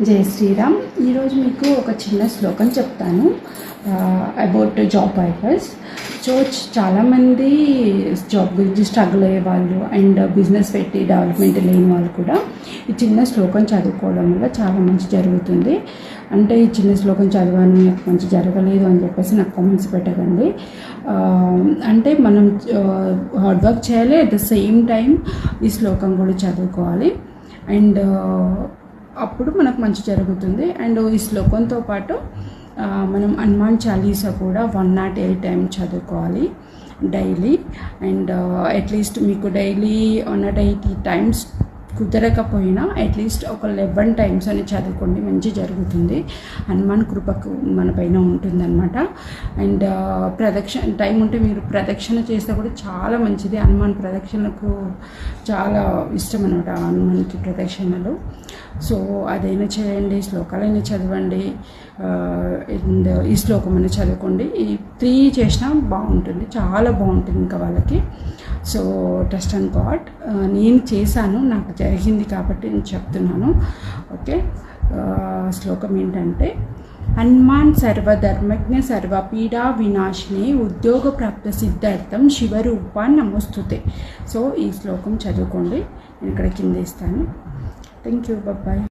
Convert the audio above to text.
జై శ్రీరామ్. ఈరోజు మీకు ఒక చిన్న శ్లోకం చెప్తాను అబౌట్ జాబ్ పర్పస్. సో చాలామంది జాబ్ గురించి స్ట్రగుల్ అయ్యే వాళ్ళు అండ్ బిజినెస్ పెట్టి డెవలప్మెంట్ లేని వాళ్ళు కూడా ఈ చిన్న శ్లోకం చదువుకోవడం వల్ల చాలా మంచి జరుగుతుంది. అంటే ఈ చిన్న శ్లోకం చదివాను నాకు మంచి జరగలేదు అని చెప్పేసి నాకు కామెంట్స్ పెట్టకండి. అంటే మనం హార్డ్ వర్క్ చేయాలి, అట్ ద సేమ్ టైం ఈ శ్లోకం కూడా చదువుకోవాలి అండ్ అప్పుడు మనకు మంచి జరుగుతుంది. అండ్ ఈ శ్లోకంతో పాటు మనం హనుమాన్ చాలీసా కూడా 108 టైమ్స్ చదువుకోవాలి డైలీ. అండ్ అట్లీస్ట్ మీకు డైలీ 180 టైమ్స్ కుదరకపోయినా అట్లీస్ట్ ఒక 11 టైమ్స్ అని చదువుకోండి, మంచి జరుగుతుంది. హనుమాన్ కృపకు మన పైన ఉంటుందన్నమాట. అండ్ ప్రదక్షిణ టైం ఉంటే మీరు ప్రదక్షిణ చేస్తే కూడా చాలా మంచిది. హనుమాన్ ప్రదక్షిణకు చాలా ఇష్టం అనమాట, హనుమాన్కి ప్రదక్షిణలు. సో అదైనా చేయండి, శ్లోకాలైనా చదవండి అండ్ ఈ శ్లోకం అయినా చదువుకోండి. ఈ 3 చేసినా బాగుంటుంది, చాలా బాగుంటుంది ఇంకా వాళ్ళకి. So trust and God. నేను చేశాను, నాకు జరిగింది కాబట్టి నేను చెప్తున్నాను. ఓకే, శ్లోకం ఏంటంటే హనుమాన్ సర్వధర్మజ్ఞ సర్వపీడా వినాశిని ఉద్యోగ ప్రాప్త సిద్ధార్థం శివరూపా నమోస్తుతే. సో ఈ శ్లోకం చదువుకోండి, నేను ఇక్కడ కింద ఇస్తాను. Thank you, bye.